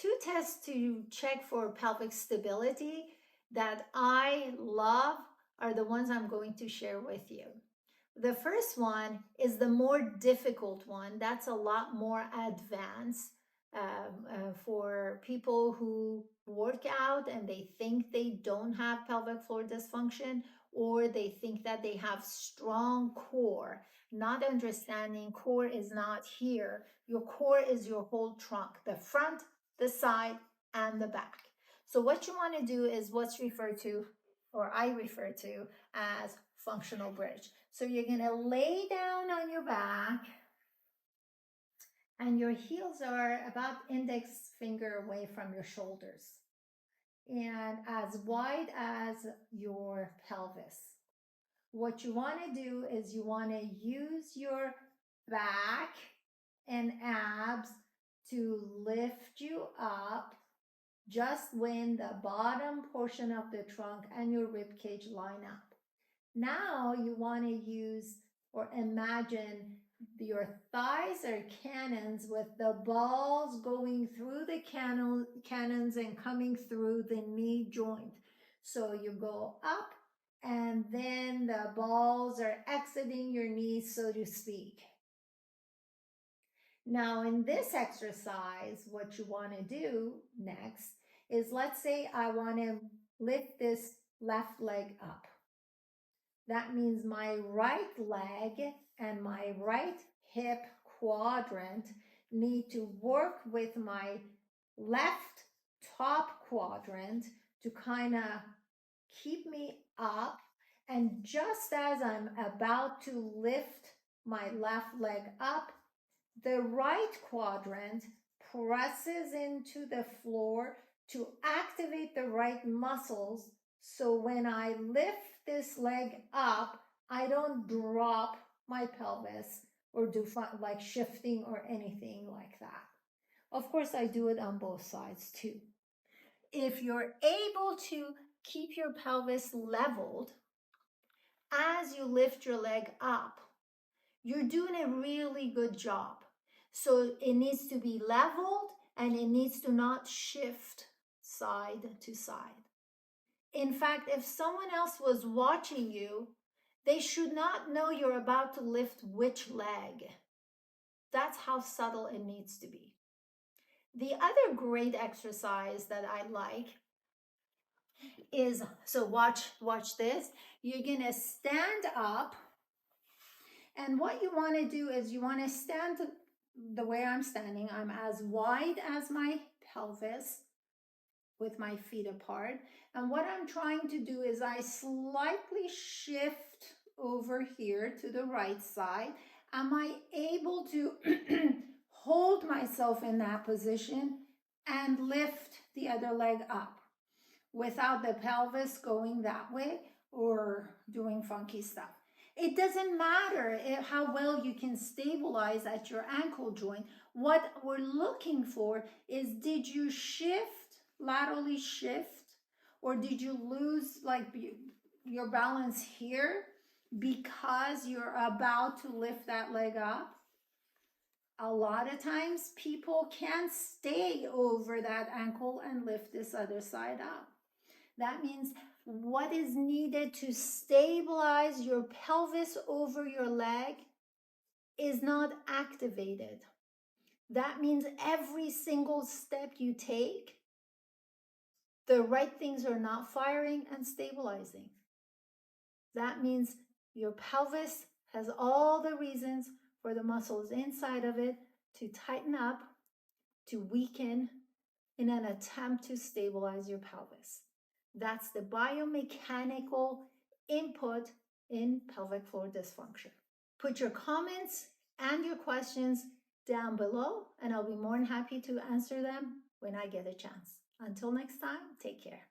two tests to check for pelvic stability that I love are the ones I'm going to share with you. The first one is the more difficult one. That's a lot more advanced for people who work out and they think they don't have pelvic floor dysfunction, or they think that they have strong core, not understanding core is not here. Your core is your whole trunk, the front, the side, and the back. So what you want to do is what's referred to, or I refer to as functional bridge. So you're going to lay down on your back and your heels are about index finger away from your shoulders and as wide as your pelvis. What you want to do is you want to use your back and abs to lift you up just when the bottom portion of the trunk and your rib cage line up. Now you want to use or imagine your thighs are cannons with the balls going through the cannons and coming through the knee joint. So you go up and then the balls are exiting your knees, so to speak. Now in this exercise, what you want to do next is, let's say I want to lift this left leg up. That means my right leg and my right hip quadrant need to work with my left top quadrant to kind of keep me up. And just as I'm about to lift my left leg up, the right quadrant presses into the floor to activate the right muscles. So when I lift this leg up, I don't drop my pelvis or do like shifting or anything like that. Of course, I do it on both sides too. If you're able to keep your pelvis leveled as you lift your leg up, you're doing a really good job. So it needs to be leveled and it needs to not shift side to side. In fact, if someone else was watching you, they should not know you're about to lift which leg. That's how subtle it needs to be. The other great exercise that I like is, so watch this. You're gonna stand up, and what you wanna do is you wanna stand the way I'm standing. I'm as wide as my pelvis with my feet apart. And what I'm trying to do is I slightly shift over here to the right side. Am I able to hold myself in that position and lift the other leg up without the pelvis going that way or doing funky stuff? It doesn't matter how well you can stabilize at your ankle joint. What we're looking for is, did you shift, laterally shift, or did you lose like your balance here because you're about to lift that leg up? A lot of times people can't stay over that ankle and lift this other side up. That means what is needed to stabilize your pelvis over your leg is not activated. That means every single step you take, the right things are not firing and stabilizing. That means your pelvis has all the reasons for the muscles inside of it to tighten up, to weaken in an attempt to stabilize your pelvis. That's the biomechanical input in pelvic floor dysfunction. Put your comments and your questions down below, and I'll be more than happy to answer them when I get a chance. Until next time, take care.